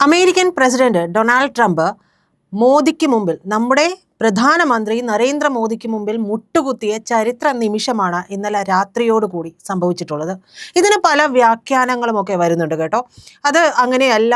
American president Donald Trump മോദിക്ക് മുമ്പിൽ നമ്മുടെ പ്രധാനമന്ത്രി നരേന്ദ്രമോദിക്ക് മുമ്പിൽ മുട്ടുകുത്തിയ ചരിത്ര നിമിഷമാണ് ഇന്നലെ രാത്രിയോടുകൂടി സംഭവിച്ചിട്ടുള്ളത്. ഇതിന് പല വ്യാഖ്യാനങ്ങളുമൊക്കെ വരുന്നുണ്ട് കേട്ടോ. അത് അങ്ങനെയല്ല,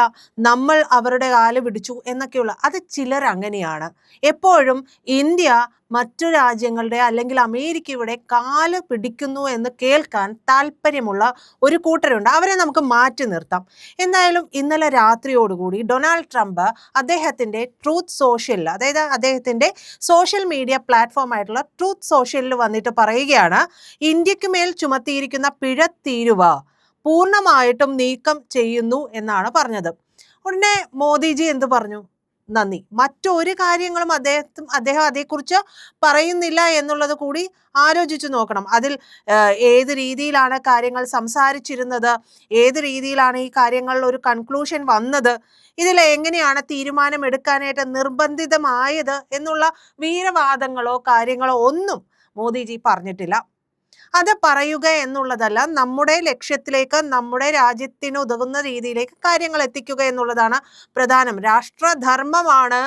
നമ്മൾ അവരുടെ കാല് പിടിച്ചു എന്നൊക്കെയുള്ള അത് ചിലർ അങ്ങനെയാണ്. എപ്പോഴും ഇന്ത്യ മറ്റു രാജ്യങ്ങളുടെ അല്ലെങ്കിൽ അമേരിക്കയുടെ കാല് പിടിക്കുന്നു എന്ന് കേൾക്കാൻ താല്പര്യമുള്ള ഒരു കൂട്ടരുണ്ട്. അവരെ നമുക്ക് മാറ്റി നിർത്താം. എന്തായാലും ഇന്നലെ രാത്രിയോടുകൂടി ഡൊണാൾഡ് ട്രംപ് അദ്ദേഹത്തിൻ്റെ ട്രൂത്ത് സോഷ്യലിൽ, അതായത് അദ്ദേഹത്തിൻ്റെ സോഷ്യൽ മീഡിയ പ്ലാറ്റ്ഫോം ആയിട്ടുള്ള ട്രൂത്ത് സോഷ്യലിൽ വന്നിട്ട് പറയുകയാണ്, ഇന്ത്യക്ക് മേൽ ചുമത്തിയിരിക്കുന്ന പിഴ തീരുവ പൂർണ്ണമായിട്ടും നീക്കം ചെയ്യുന്നു എന്നാണ് പറഞ്ഞത്. ഉടനെ മോദിജി എന്ത് പറഞ്ഞു? നന്ദി. മറ്റൊരു കാര്യങ്ങളും അദ്ദേഹം അതേക്കുറിച്ച് പറയുന്നില്ല എന്നുള്ളത് കൂടി ആലോചിച്ചു നോക്കണം. അതിൽ ഏത് രീതിയിലാണ് കാര്യങ്ങൾ സംസാരിച്ചിരുന്നത്, ഏത് രീതിയിലാണ് ഈ കാര്യങ്ങളിൽ ഒരു കൺക്ലൂഷൻ വന്നത്, ഇതിൽ എങ്ങനെയാണ് തീരുമാനം എടുക്കാനായിട്ട് നിർബന്ധിതമായത് എന്നുള്ള വീരവാദങ്ങളോ കാര്യങ്ങളോ ഒന്നും മോദിജി പറഞ്ഞിട്ടില്ല. അത് പറയുക എന്നുള്ളതല്ല, നമ്മുടെ ലക്ഷ്യത്തിലേക്ക്, നമ്മുടെ രാജ്യത്തിന് ഉതകുന്ന രീതിയിലേക്ക് കാര്യങ്ങൾ എത്തിക്കുക എന്നുള്ളതാണ് പ്രധാനം. രാഷ്ട്രധർമ്മമാണ്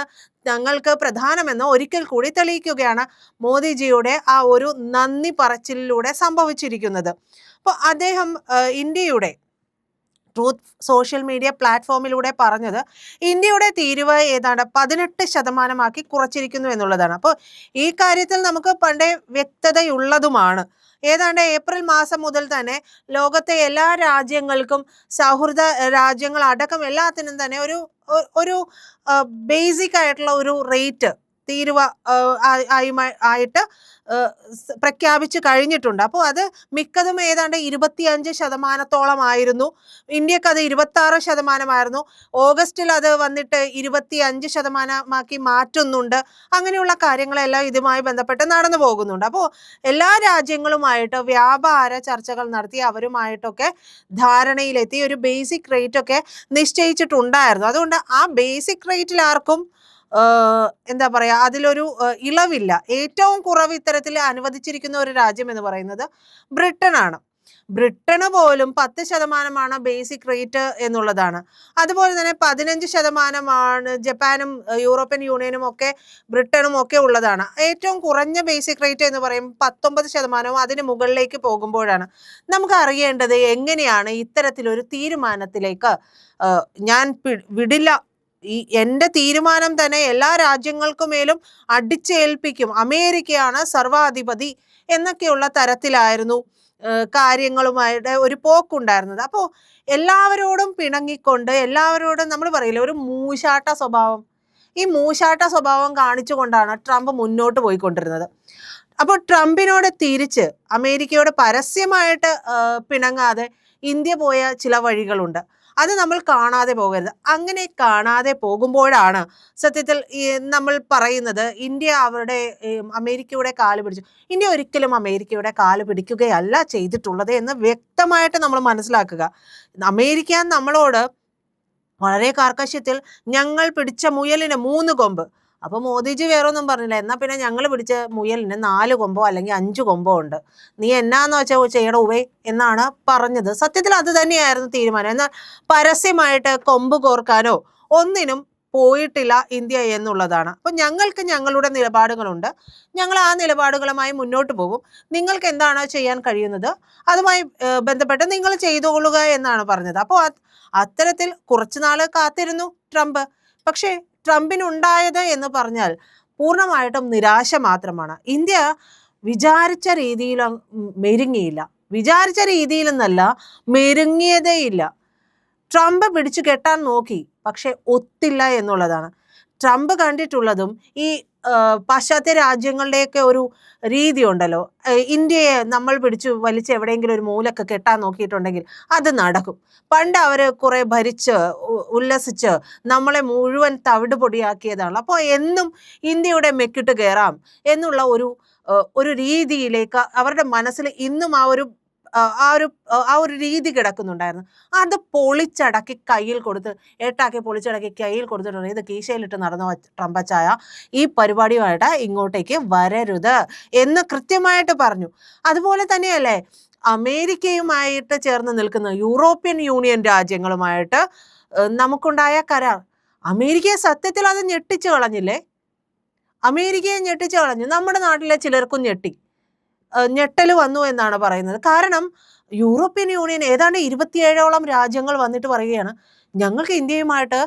ഞങ്ങൾക്ക് പ്രധാനമെന്ന് ഒരിക്കൽ കൂടി തെളിയിക്കുകയാണ് മോദിജിയുടെ ആ ഒരു നന്ദി പറച്ചിലൂടെ സംഭവിച്ചിരിക്കുന്നത്. അപ്പോൾ അദ്ദേഹം ഇന്ത്യയുടെ ട്രൂത്ത് സോഷ്യൽ മീഡിയ പ്ലാറ്റ്ഫോമിലൂടെ പറഞ്ഞത് ഇന്ത്യയുടെ തീരുവ ഏതാണ്ട് 18% കുറച്ചിരിക്കുന്നു എന്നുള്ളതാണ്. അപ്പോൾ ഈ കാര്യത്തിൽ നമുക്ക് പണ്ടേ വ്യക്തതയുള്ളതുമാണ്. ഏതാണ്ട് ഏപ്രിൽ മാസം മുതൽ തന്നെ ലോകത്തെ എല്ലാ രാജ്യങ്ങൾക്കും, സൗഹൃദ രാജ്യങ്ങൾ അടക്കം എല്ലാത്തിനും തന്നെ ഒരു ബേസിക് ആയിട്ടുള്ള ഒരു റേറ്റ് തീരുവ ആയിട്ട് പ്രഖ്യാപിച്ചു കഴിഞ്ഞിട്ടുണ്ട്. അപ്പോൾ അത് മിക്കതും ഏതാണ്ട് 25% ഇന്ത്യക്ക് അത് 26%. ഓഗസ്റ്റിൽ അത് വന്നിട്ട് 25% മാറ്റുന്നുണ്ട്. അങ്ങനെയുള്ള കാര്യങ്ങളെല്ലാം ഇതുമായി ബന്ധപ്പെട്ട് നടന്നു പോകുന്നുണ്ട്. അപ്പോൾ എല്ലാ രാജ്യങ്ങളുമായിട്ട് വ്യാപാര ചർച്ചകൾ നടത്തി അവരുമായിട്ടൊക്കെ ധാരണയിലെത്തി ഒരു ബേസിക് റേറ്റ് ഒക്കെ നിശ്ചയിച്ചിട്ടുണ്ടായിരുന്നു. അതുകൊണ്ട് ആ ബേസിക് റേറ്റിൽ ആർക്കും എന്താ പറയുക, അതിലൊരു ഇളവില്ല. ഏറ്റവും കുറവ് ഇത്തരത്തിൽ അനുവദിച്ചിരിക്കുന്ന ഒരു രാജ്യം എന്ന് പറയുന്നത് ബ്രിട്ടനാണ്. ബ്രിട്ടന് പോലും 10% ബേസിക് റേറ്റ് എന്നുള്ളതാണ്. അതുപോലെ തന്നെ 15% ജപ്പാനും യൂറോപ്യൻ യൂണിയനും ഒക്കെ ബ്രിട്ടനും ഒക്കെ ഉള്ളതാണ്. ഏറ്റവും കുറഞ്ഞ ബേസിക് റേറ്റ് എന്ന് പറയും 19%. അതിന് മുകളിലേക്ക് പോകുമ്പോഴാണ് നമുക്ക് അറിയേണ്ടത് എങ്ങനെയാണ് ഇത്തരത്തിലൊരു തീരുമാനത്തിലേക്ക് ഞാൻ വിടില്ല, എൻ്റെ തീരുമാനം തന്നെ എല്ലാ രാജ്യങ്ങൾക്കു മേലും അടിച്ചേൽപ്പിക്കും, അമേരിക്കയാണ് സർവാധിപതി എന്നൊക്കെയുള്ള തരത്തിലായിരുന്നു കാര്യങ്ങളുമായിട്ട് ഒരു പോക്കുണ്ടായിരുന്നത്. അപ്പോൾ എല്ലാവരോടും പിണങ്ങിക്കൊണ്ട്, എല്ലാവരോടും നമ്മൾ പറയില്ല ഒരു മൂശാട്ട സ്വഭാവം, ഈ മൂശാട്ട സ്വഭാവം കാണിച്ചുകൊണ്ടാണ് ട്രംപ് മുന്നോട്ട് പോയിക്കൊണ്ടിരുന്നത്. അപ്പോൾ ട്രംപിനോട് തിരിച്ച് അമേരിക്കയോട് പരസ്യമായിട്ട് പിണങ്ങാതെ ഇന്ത്യ പോയ ചില വഴികളുണ്ട്. അത് നമ്മൾ കാണാതെ പോകരുത്. അങ്ങനെ കാണാതെ പോകുമ്പോഴാണ് സത്യത്തിൽ നമ്മൾ പറയുന്നത് ഇന്ത്യ അമേരിക്കയുടെ കാല് പിടിച്ചു. ഇന്ത്യ ഒരിക്കലും അമേരിക്കയുടെ കാല് പിടിക്കുകയല്ല ചെയ്തിട്ടുള്ളത് എന്ന് വ്യക്തമായിട്ട് നമ്മൾ മനസ്സിലാക്കുക. അമേരിക്ക നമ്മളോട് വളരെ കാർക്കശ്യത്തിൽ ഞങ്ങൾ പിടിച്ച മുയലിന് 3 കൊമ്പ്, അപ്പോൾ മോദിജി വേറൊന്നും പറഞ്ഞില്ല, എന്നാൽ പിന്നെ ഞങ്ങൾ പിടിച്ച മുയലിന് 4 കൊമ്പോ അല്ലെങ്കിൽ 5 കൊമ്പോ ഉണ്ട്, നീ എന്നാന്ന് വെച്ചാൽ ചെയ്യണം ഉവേ എന്നാണ് പറഞ്ഞത്. സത്യത്തിൽ അത് തന്നെയായിരുന്നു തീരുമാനം. എന്നാൽ പരസ്യമായിട്ട് കൊമ്പ് കോർക്കാനോ ഒന്നിനും പോയിട്ടില്ല ഇന്ത്യ എന്നുള്ളതാണ്. അപ്പോൾ ഞങ്ങൾക്ക് ഞങ്ങളുടെ നിലപാടുകളുണ്ട്, ഞങ്ങൾ ആ നിലപാടുകളുമായി മുന്നോട്ട് പോകും, നിങ്ങൾക്ക് എന്താണ് ചെയ്യാൻ കഴിയുന്നത് അതുമായി ബന്ധപ്പെട്ട് നിങ്ങൾ ചെയ്തുകൊള്ളുക എന്നാണ് പറഞ്ഞത്. അപ്പോൾ അത്തരത്തിൽ കുറച്ചു നാൾ കാത്തിരുന്നു ട്രംപ്. പക്ഷേ ട്രംപിനുണ്ടായത് എന്ന് പറഞ്ഞാൽ പൂർണ്ണമായിട്ടും നിരാശ മാത്രമാണ്. ഇന്ത്യ വിചാരിച്ച രീതിയിൽ മെരുങ്ങിയില്ല, വിചാരിച്ച രീതിയിലെന്നല്ല, മെരുങ്ങിയതേയില്ല. ട്രംപ് പിടിച്ചു കെട്ടാൻ നോക്കി, പക്ഷെ ഒത്തില്ല എന്നുള്ളതാണ്. ട്രംപ് കണ്ടിട്ടുള്ളതും ഈ പാശ്ചാത്യ രാജ്യങ്ങളുടെയൊക്കെ ഒരു രീതി ഉണ്ടല്ലോ, ഇന്ത്യയെ നമ്മൾ പിടിച്ചു വലിച്ച് എവിടെയെങ്കിലും ഒരു മൂലക്ക് കെട്ടാൻ നോക്കിയിട്ടുണ്ടെങ്കിൽ അത് നടക്കും. പണ്ട് അവർ കുറെ ഭരിച്ച് ഉല്ലസിച്ച് നമ്മളെ മുഴുവൻ തവിട് പൊടിയാക്കിയതാണ്. അപ്പോൾ എന്നും ഇന്ത്യയുടെ മെക്കിട്ട് കയറാം എന്നുള്ള ഒരു രീതിയിലേക്ക് അവരുടെ മനസ്സിൽ ഇന്നും ആ ഒരു രീതി കിടക്കുന്നുണ്ടായിരുന്നു. അത് പൊളിച്ചടക്കി കയ്യിൽ കൊടുത്ത് പൊളിച്ചടക്കി കയ്യിൽ കൊടുത്തിട്ടുണ്ട്, ഇത് കീശയിലിട്ട് നടന്ന ട്രംപച്ചായ ഈ പരിപാടിയുമായിട്ട് ഇങ്ങോട്ടേക്ക് വരരുത് എന്ന് കൃത്യമായിട്ട് പറഞ്ഞു. അതുപോലെ തന്നെയല്ലേ അമേരിക്കയുമായിട്ട് ചേർന്ന് നിൽക്കുന്ന യൂറോപ്യൻ യൂണിയൻ രാജ്യങ്ങളുമായിട്ട് നമുക്കുണ്ടായ കരാർ അമേരിക്കയെ സത്യത്തിൽ അത് ഞെട്ടിച്ചു കളഞ്ഞില്ലേ? അമേരിക്കയെ ഞെട്ടിച്ചു കളഞ്ഞു. നമ്മുടെ നാട്ടിലെ ചിലർക്കും ഞെട്ടൽ വന്നു എന്നാണ് പറയുന്നത്. കാരണം യൂറോപ്യൻ യൂണിയൻ ഏതാണ്ട് 27ഓളം രാജ്യങ്ങൾ വന്നിട്ട് പറയുകയാണ്, ഞങ്ങൾക്ക് ഇന്ത്യയുമായിട്ട്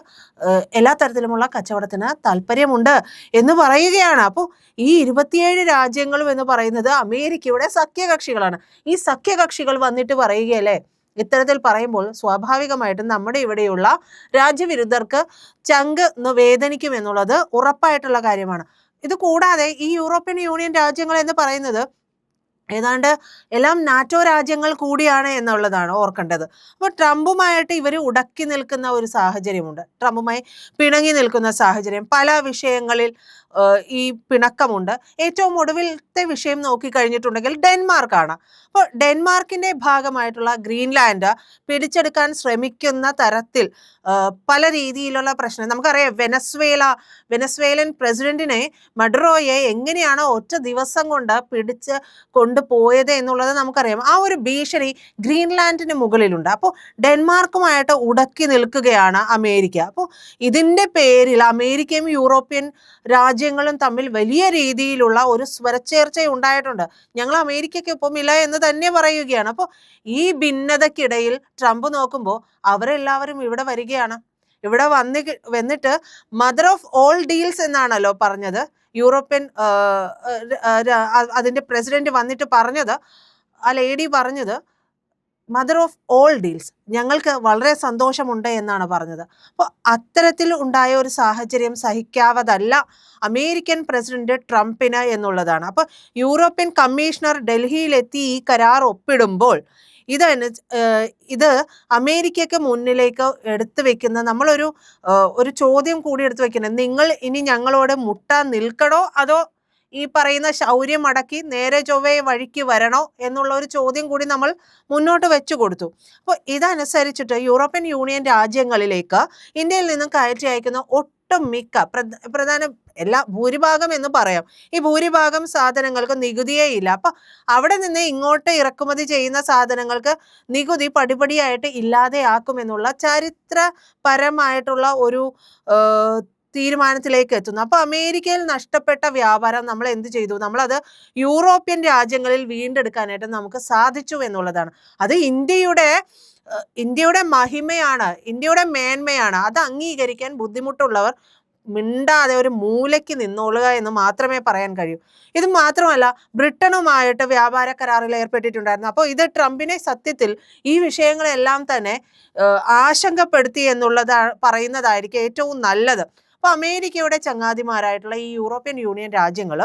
എല്ലാ തരത്തിലുമുള്ള കച്ചവടത്തിന് താല്പര്യമുണ്ട് എന്ന് പറയുകയാണ്. അപ്പോൾ ഈ 27 രാജ്യങ്ങളും എന്ന് പറയുന്നത് അമേരിക്കയുടെ സഖ്യകക്ഷികളാണ്. ഈ സഖ്യകക്ഷികൾ വന്നിട്ട് പറയുകയല്ലേ, ഇത്തരത്തിൽ പറയുമ്പോൾ സ്വാഭാവികമായിട്ടും നമ്മുടെ ഇവിടെയുള്ള രാജ്യവിരുദ്ധർക്ക് ചങ്ക് വേദനിക്കും എന്നുള്ളത് ഉറപ്പായിട്ടുള്ള കാര്യമാണ്. ഇത് കൂടാതെ ഈ യൂറോപ്യൻ യൂണിയൻ രാജ്യങ്ങൾ എന്ന് പറയുന്നത് ഏതാണ്ട് എല്ലാം നാറ്റോ രാജ്യങ്ങൾ കൂടിയാണ് എന്നുള്ളതാണ് ഓർക്കേണ്ടത്. അപ്പോൾ ട്രംപുമായിട്ട് ഇവർ ഉടക്കി നിൽക്കുന്ന ഒരു സാഹചര്യമുണ്ട്. ട്രംപുമായി പിണങ്ങി നിൽക്കുന്ന സാഹചര്യം, പല വിഷയങ്ങളിൽ ഈ പിണക്കമുണ്ട്. ഏറ്റവും ഒടുവിലത്തെ വിഷയം നോക്കിക്കഴിഞ്ഞിട്ടുണ്ടെങ്കിൽ ഡെൻമാർക്കാണ്. അപ്പോൾ ഡെൻമാർക്കിൻ്റെ ഭാഗമായിട്ടുള്ള ഗ്രീൻലാൻഡ് പിടിച്ചെടുക്കാൻ ശ്രമിക്കുന്ന തരത്തിൽ പല രീതിയിലുള്ള പ്രശ്നം നമുക്കറിയാം. വെനസ്വേലൻ പ്രസിഡന്റിനെ മഡുറോയെ എങ്ങനെയാണ് ഒറ്റ ദിവസം കൊണ്ട് പിടിച്ച് കൊണ്ടുപോയത് എന്നുള്ളത് നമുക്കറിയാം. ആ ഒരു ഭീഷണി ഗ്രീൻലാൻഡിന് മുകളിലുണ്ട്. അപ്പോൾ ഡെൻമാർക്കുമായിട്ട് ഉടക്കി നിൽക്കുകയാണ് അമേരിക്ക. അപ്പോൾ ഇതിൻ്റെ പേരിൽ അമേരിക്കയും യൂറോപ്യൻ രാജ്യങ്ങളും തമ്മിൽ വലിയ രീതിയിലുള്ള ഒരു സ്വരച്ചേർച്ച ഉണ്ടായിട്ടുണ്ട്. ഞങ്ങൾ അമേരിക്കയ്ക്കൊപ്പമില്ല എന്ന് തന്നെ പറയുകയാണ്. അപ്പോൾ ഈ ഭിന്നതയ്ക്കിടയിൽ ട്രംപ് നോക്കുമ്പോൾ അവരെല്ലാവരും ഇവിടെ വരികയാണ്. ഇവിടെ വന്നിട്ട് മദർ ഓഫ് ഓൾ ഡീൽസ് എന്നാണല്ലോ പറഞ്ഞത്. യൂറോപ്യൻ അതിൻ്റെ പ്രസിഡന്റ് വന്നിട്ട് പറഞ്ഞത്, ആ ലേഡി പറഞ്ഞത് മദർ ഓഫ് ഓൾ ഡീൽസ്, ഞങ്ങൾക്ക് വളരെ സന്തോഷമുണ്ട് എന്നാണ് പറഞ്ഞത്. അപ്പോൾ അത്തരത്തിൽ ഉണ്ടായ ഒരു സാഹചര്യം സഹിക്കാവതല്ല അമേരിക്കൻ പ്രസിഡന്റ് ട്രംപിന് എന്നുള്ളതാണ്. അപ്പോൾ യൂറോപ്യൻ കമ്മീഷണർ ഡൽഹിയിലെത്തി ഈ കരാർ ഒപ്പിടുമ്പോൾ ഇത് അമേരിക്കയ്ക്ക് മുന്നിലേക്ക് എടുത്തു വെക്കുന്ന ഒരു ചോദ്യം കൂടി എടുത്തു വെക്കുന്നത്, നിങ്ങൾ ഇനി ഞങ്ങളോട് മുട്ടാൻ നിൽക്കണോ അതോ ഈ പറയുന്ന ശൗര്യം അടക്കി നേരെ ചൊവ്വേ വഴിക്ക് വരണോ എന്നുള്ള ഒരു ചോദ്യം കൂടി നമ്മൾ മുന്നോട്ട് വെച്ചു കൊടുത്തു. അപ്പോൾ ഇതനുസരിച്ചിട്ട് യൂറോപ്യൻ യൂണിയൻ രാജ്യങ്ങളിലേക്ക് ഇന്ത്യയിൽ നിന്നും കയറ്റി അയക്കുന്ന ഒട്ടുമിക്ക ഭൂരിഭാഗം എന്ന് പറയാം, ഈ ഭൂരിഭാഗം സാധനങ്ങൾക്ക് നികുതിയേ ഇല്ല. അപ്പം അവിടെ നിന്ന് ഇങ്ങോട്ട് ഇറക്കുമതി ചെയ്യുന്ന സാധനങ്ങൾക്ക് നികുതി പടിപടിയായിട്ട് ഇല്ലാതെയാക്കുമെന്നുള്ള ചരിത്രപരമായിട്ടുള്ള ഒരു തീരുമാനത്തിലേക്ക് എത്തുന്നു. അപ്പോൾ അമേരിക്കയിൽ നഷ്ടപ്പെട്ട വ്യാപാരം നമ്മൾ എന്ത് ചെയ്തു? നമ്മളത് യൂറോപ്യൻ രാജ്യങ്ങളിൽ വീണ്ടെടുക്കാനായിട്ട് നമുക്ക് സാധിച്ചു എന്നുള്ളതാണ്. അത് ഇന്ത്യയുടെ മഹിമയാണ്, ഇന്ത്യയുടെ മേന്മയാണ്. അത് അംഗീകരിക്കാൻ ബുദ്ധിമുട്ടുള്ളവർ മിണ്ടാതെ ഒരു മൂലയ്ക്ക് നിന്നോളുക എന്ന് മാത്രമേ പറയാൻ കഴിയൂ. ഇത് മാത്രമല്ല, ബ്രിട്ടനുമായിട്ട് വ്യാപാര കരാറിൽ ഏർപ്പെട്ടിട്ടുണ്ടായിരുന്നു. അപ്പോൾ ഇത് ട്രംപിനെ സത്യത്തിൽ ഈ വിഷയങ്ങളെല്ലാം തന്നെ ആശങ്കപ്പെടുത്തി പറയുന്നതായിരിക്കും ഏറ്റവും നല്ലത്. അപ്പോൾ അമേരിക്കയുടെ ചങ്ങാതിമാരായിട്ടുള്ള ഈ യൂറോപ്യൻ യൂണിയൻ രാജ്യങ്ങൾ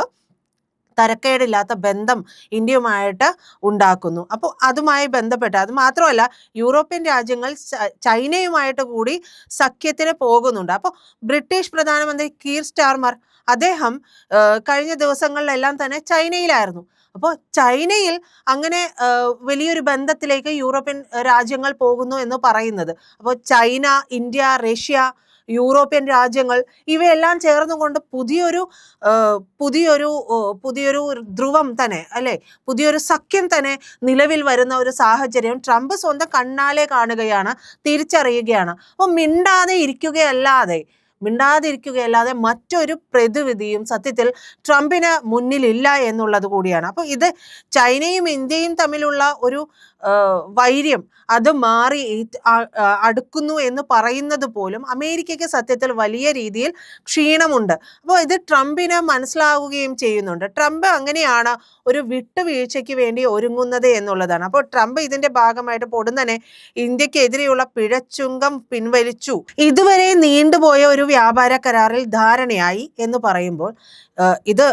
തരക്കേടില്ലാത്ത ബന്ധം ഇന്ത്യയുമായിട്ട് ഉണ്ടാക്കുന്നു. അപ്പോൾ അതുമായി ബന്ധപ്പെട്ട്, അത് മാത്രമല്ല യൂറോപ്യൻ രാജ്യങ്ങൾ ചൈനയുമായിട്ട് കൂടി സഖ്യത്തിന് പോകുന്നുണ്ട്. അപ്പോൾ ബ്രിട്ടീഷ് പ്രധാനമന്ത്രി കീർ സ്റ്റാർമർ അദ്ദേഹം കഴിഞ്ഞ ദിവസങ്ങളിലെല്ലാം തന്നെ ചൈനയിലായിരുന്നു. അപ്പോൾ ചൈനയിൽ അങ്ങനെ വലിയൊരു ബന്ധത്തിലേക്ക് യൂറോപ്യൻ രാജ്യങ്ങൾ പോകുന്നു എന്ന് പറയുന്നത്, അപ്പോൾ ചൈന, ഇന്ത്യ, റഷ്യ, യൂറോപ്യൻ രാജ്യങ്ങൾ ഇവയെല്ലാം ചേർന്നുകൊണ്ട് പുതിയൊരു ധ്രുവം തന്നെ അല്ലെ, പുതിയൊരു സഖ്യം തന്നെ നിലവിൽ വരുന്ന ഒരു സാഹചര്യം ട്രംപ് സ്വന്തം കണ്ണാലെ കാണുകയാണ്, തിരിച്ചറിയുകയാണ്. അപ്പോൾ മിണ്ടാതെ ഇരിക്കുകയല്ലാതെ മറ്റൊരു പ്രതിവിധിയും സത്യത്തിൽ ട്രംപിന് മുന്നിലില്ല എന്നുള്ളത് കൂടിയാണ്. അപ്പോൾ ഇത് ചൈനയും ഇന്ത്യയും തമ്മിലുള്ള ഒരു വൈര്യം അത് മാറി അടുക്കുന്നു എന്ന് പറയുന്നത് പോലും അമേരിക്കയ്ക്ക് സത്യത്തിൽ വലിയ രീതിയിൽ ക്ഷീണമുണ്ട്. അപ്പോൾ ഇത് ട്രംപിന് മനസ്സിലാവുകയും ചെയ്യുന്നുണ്ട്. ട്രംപ് അങ്ങനെയാണ് ഒരു വിട്ടുവീഴ്ചയ്ക്ക് വേണ്ടി ഒരുങ്ങുന്നത് എന്നുള്ളതാണ്. അപ്പോൾ ട്രംപ് ഇതിന്റെ ഭാഗമായിട്ട് പൊടുന്നനെ ഇന്ത്യക്കെതിരെയുള്ള പിഴച്ചുങ്കം പിൻവലിച്ചു. ഇതുവരെ നീണ്ടുപോയ ഒരു വ്യാപാര കരാറിൽ ധാരണയായി എന്ന് പറയുമ്പോൾ ഇത്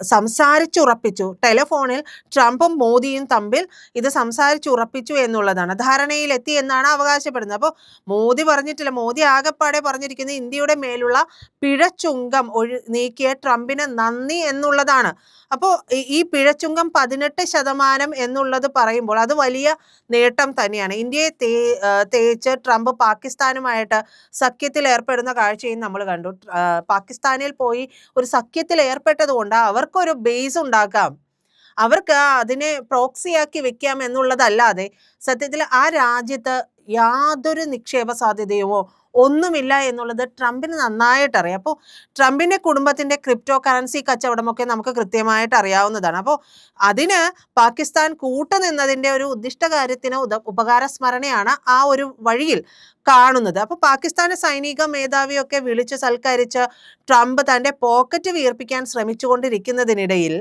സംസാരിച്ചുറപ്പിച്ചു. ടെലിഫോണിൽ ട്രംപും മോദിയും തമ്മിൽ ഇത് സംസാരിച്ചുറപ്പിച്ചു എന്നുള്ളതാണ്. ധാരണയിലെത്തി എന്നാണ് അവകാശപ്പെടുന്നത്. അപ്പോൾ മോദി പറഞ്ഞിട്ടില്ല. മോദി ആകെപ്പാടെ പറഞ്ഞിരിക്കുന്നത് ഇന്ത്യയുടെ മേലുള്ള പിഴച്ചുങ്കം നീക്കിയ ട്രംപിന് നന്ദി എന്നുള്ളതാണ്. അപ്പോൾ ഈ പിഴച്ചുങ്കം 18% എന്നുള്ളത് പറയുമ്പോൾ അത് വലിയ നേട്ടം തന്നെയാണ്. ഇന്ത്യയെ തേച്ച് ട്രംപ് പാകിസ്ഥാനുമായിട്ട് സഖ്യത്തിൽ ഏർപ്പെടുന്ന കാഴ്ചയും നമ്മൾ കണ്ടു. പാകിസ്ഥാനിൽ പോയി ഒരു സഖ്യത്തിൽ ഏർപ്പെട്ടത് കൊണ്ട് അവർക്കൊരു ബേസ് ഉണ്ടാക്കാം, അവർക്ക് അതിനെ പ്രോക്സിയാക്കി വെക്കാം എന്നുള്ളതല്ലാതെ സത്യത്തിൽ ആ രാജ്യത്ത് യാതൊരു നിക്ഷേപ സാധ്യതയോ ഒന്നുമില്ല എന്നുള്ളത് ട്രംപിന് നന്നായിട്ട് അറിയാം. അപ്പോൾ ട്രംപിന്റെ കുടുംബത്തിന്റെ ക്രിപ്റ്റോ കറൻസി കച്ചവടമൊക്കെ നമുക്ക് കൃത്യമായിട്ട് അറിയാവുന്നതാണ്. അപ്പോൾ അതിന് പാകിസ്ഥാൻ കൂട്ടുനിന്നതിന്റെ ഒരു ഉദ്ദിഷ്ട കാര്യത്തിന് ഉപകാരസ്മരണയാണ് ആ ഒരു വഴിയിൽ കാണുന്നത്. അപ്പോൾ പാകിസ്ഥാന്റെ സൈനിക മേധാവിയൊക്കെ വിളിച്ച് സൽക്കരിച്ച് ട്രംപ് തന്റെ പോക്കറ്റ് വീർപ്പിക്കാൻ ശ്രമിച്ചുകൊണ്ടിരിക്കുന്നതിനിടയിൽ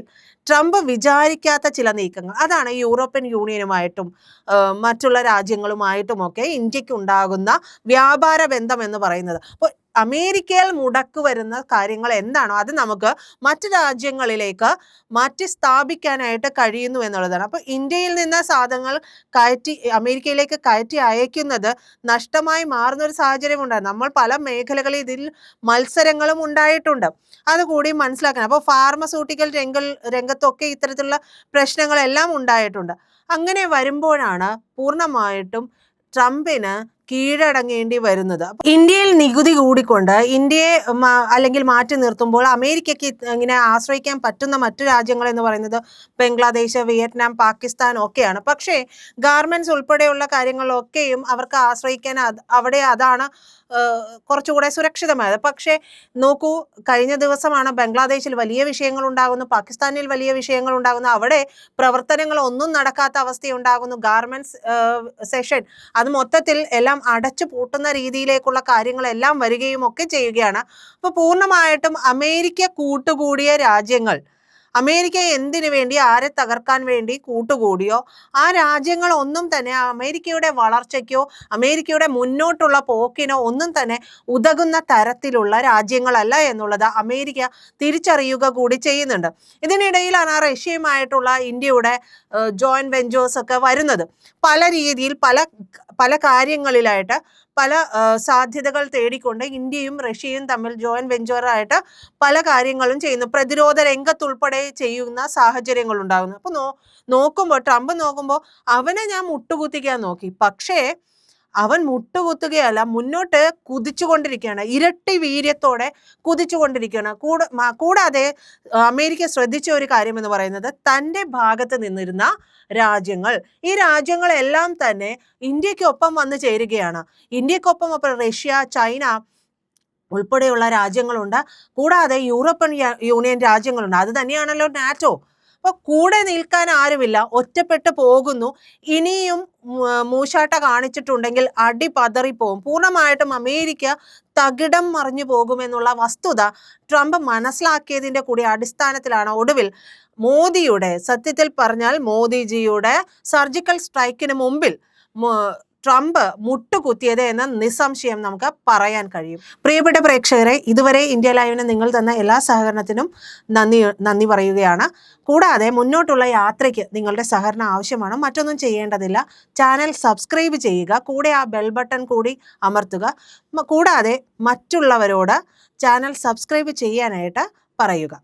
ട്രംപ് വിചാരിക്കാത്ത ചില നീക്കങ്ങൾ, അതാണ് യൂറോപ്യൻ യൂണിയനുമായിട്ടും മറ്റുള്ള രാജ്യങ്ങളുമായിട്ടുമൊക്കെ ഇന്ത്യക്ക് ഉണ്ടാകുന്ന വ്യാപാര ബന്ധം എന്ന് പറയുന്നത്. അപ്പോൾ അമേരിക്കയിൽ മുടക്ക് വരുന്ന കാര്യങ്ങൾ എന്താണോ അത് നമുക്ക് മറ്റു രാജ്യങ്ങളിലേക്ക് മാറ്റി സ്ഥാപിക്കാനായിട്ട് കഴിയുന്നു എന്നുള്ളതാണ്. അപ്പോൾ ഇന്ത്യയിൽ നിന്ന് സാധനങ്ങൾ അമേരിക്കയിലേക്ക് കയറ്റി അയക്കുന്നത് നഷ്ടമായി മാറുന്ന ഒരു സാഹചര്യം ഉണ്ടായിരുന്നു. നമ്മൾ പല മേഖലകളിൽ ഇതിൽ മത്സരങ്ങളും ഉണ്ടായിട്ടുണ്ട്, അതുകൂടി മനസ്സിലാക്കണം. അപ്പോൾ ഫാർമസ്യൂട്ടിക്കൽ രംഗത്തൊക്കെ ഇത്തരത്തിലുള്ള പ്രശ്നങ്ങളെല്ലാം ഉണ്ടായിട്ടുണ്ട്. അങ്ങനെ വരുമ്പോഴാണ് പൂർണ്ണമായിട്ടും ട്രംപിന് കീഴടങ്ങേണ്ടി വരുന്നത്. ഇന്ത്യയിൽ നികുതി കൂടിക്കൊണ്ട് ഇന്ത്യയെ അല്ലെങ്കിൽ മാറ്റി നിർത്തുമ്പോൾ അമേരിക്കയ്ക്ക് ഇങ്ങനെ ആശ്രയിക്കാൻ പറ്റുന്ന മറ്റു രാജ്യങ്ങൾ എന്ന് പറയുന്നത് ബംഗ്ലാദേശ്, വിയറ്റ്നാം, പാകിസ്ഥാൻ ഒക്കെയാണ്. പക്ഷേ ഗാർമെന്റ്സ് ഉൾപ്പെടെയുള്ള കാര്യങ്ങളിലൊക്കെയും അവർക്ക് ആശ്രയിക്കാൻ അവിടെ അതാണ് കുറച്ചുകൂടെ സുരക്ഷിതമായത്. പക്ഷേ നോക്കൂ, കഴിഞ്ഞ ദിവസമാണ് ബംഗ്ലാദേശിൽ വലിയ വിഷയങ്ങൾ ഉണ്ടാകുന്നു, പാകിസ്ഥാനിൽ വലിയ വിഷയങ്ങൾ ഉണ്ടാകുന്നു, അവിടെ പ്രവർത്തനങ്ങൾ ഒന്നും നടക്കാത്ത അവസ്ഥയുണ്ടാകുന്നു. ഗാർമെന്റ്സ് സെഷൻ അത് മൊത്തത്തിൽ എല്ലാം അടച്ചു പൂട്ടുന്ന രീതിയിലേക്കുള്ള കാര്യങ്ങളെല്ലാം വരികയും ഒക്കെ ചെയ്യുകയാണ്. അപ്പോൾ പൂർണ്ണമായിട്ടും അമേരിക്ക കൂട്ടുകൂടിയ രാജ്യങ്ങൾ, അമേരിക്ക എന്തിനു വേണ്ടി ആരെ തകർക്കാൻ വേണ്ടി കൂട്ടുകൂടിയോ ആ രാജ്യങ്ങൾ ഒന്നും തന്നെ അമേരിക്കയുടെ വളർച്ചയ്ക്കോ അമേരിക്കയുടെ മുന്നോട്ടുള്ള പോക്കിനോ ഒന്നും തന്നെ ഉതകുന്ന തരത്തിലുള്ള രാജ്യങ്ങളല്ല എന്നുള്ളത് അമേരിക്ക തിരിച്ചറിയുക കൂടി ചെയ്യുന്നുണ്ട്. ഇതിനിടയിലാണ് റഷ്യയുമായിട്ടുള്ള ഇന്ത്യയുടെ ജോയിന്റ് വെഞ്ചേഴ്സ് ഒക്കെ വരുന്നത്. പല രീതിയിൽ പല കാര്യങ്ങളിലായിട്ട് പല സാധ്യതകൾ തേടിക്കൊണ്ട് ഇന്ത്യയും റഷ്യയും തമ്മിൽ ജോയിന്റ് വെഞ്ചറായിട്ട് പല കാര്യങ്ങളും ചെയ്യുന്നു. പ്രതിരോധ രംഗത്തുൾപ്പെടെ ചെയ്യുന്ന സാഹചര്യങ്ങൾ ഉണ്ടാകുന്നു. അപ്പോൾ നോക്കുമ്പോൾ ട്രംപ് നോക്കുമ്പോൾ അവനെ ഞാൻ മുട്ടുകുത്തിക്കാൻ നോക്കി, പക്ഷേ അവൻ മുട്ടുകുത്തുകയല്ല, മുന്നോട്ട് കുതിച്ചുകൊണ്ടിരിക്കുകയാണ്, ഇരട്ടി വീര്യത്തോടെ കുതിച്ചുകൊണ്ടിരിക്കുകയാണ്. കൂടാതെ അമേരിക്ക ശ്രദ്ധിച്ച ഒരു കാര്യം എന്ന് പറയുന്നത് തൻ്റെ ഭാഗത്ത് നിന്നിരുന്ന രാജ്യങ്ങൾ, ഈ രാജ്യങ്ങളെല്ലാം തന്നെ ഇന്ത്യക്കൊപ്പം വന്നു ചേരുകയാണ്. ഇന്ത്യക്കൊപ്പം റഷ്യ, ചൈന ഉൾപ്പെടെയുള്ള രാജ്യങ്ങളുണ്ട്, കൂടാതെ യൂറോപ്യൻ യൂണിയൻ രാജ്യങ്ങളുണ്ട്. അത് തന്നെയാണല്ലോ നാറ്റോ. അപ്പോൾ കൂടെ നിൽക്കാൻ ആരുമില്ല, ഒറ്റപ്പെട്ടു പോകുന്നു. ഇനിയും മൂശാട്ട കാണിച്ചിട്ടുണ്ടെങ്കിൽ അടി പതറിപ്പോവും. പൂർണ്ണമായിട്ടും അമേരിക്ക തകിടം മറിഞ്ഞു പോകുമെന്നുള്ള വസ്തുത ട്രംപ് മനസ്സിലാക്കിയതിൻ്റെ കൂടി അടിസ്ഥാനത്തിലാണ് ഒടുവിൽ മോദിയുടെ, സത്യത്തിൽ പറഞ്ഞാൽ മോദിജിയുടെ സർജിക്കൽ സ്ട്രൈക്കിന് മുമ്പിൽ ട്രംപ് മുട്ടുകുത്തിയത് എന്ന് നിസ്സംശയം നമുക്ക് പറയാൻ കഴിയും. പ്രിയപ്പെട്ട പ്രേക്ഷകരെ, ഇതുവരെ ഇന്ത്യ ലൈവിന് നിങ്ങൾ തന്ന എല്ലാ സഹകരണത്തിനും നന്ദി പറയുകയാണ്. കൂടാതെ മുന്നോട്ടുള്ള യാത്രയ്ക്ക് നിങ്ങളുടെ സഹകരണം ആവശ്യമാണ്, മറ്റൊന്നും ചെയ്യേണ്ടതില്ല. ചാനൽ സബ്സ്ക്രൈബ് ചെയ്യുക, കൂടെ ആ ബെൽ ബട്ടൺ കൂടി അമർത്തുക. കൂടാതെ മറ്റുള്ളവരോട് ചാനൽ സബ്സ്ക്രൈബ് ചെയ്യാനായിട്ട് പറയുക.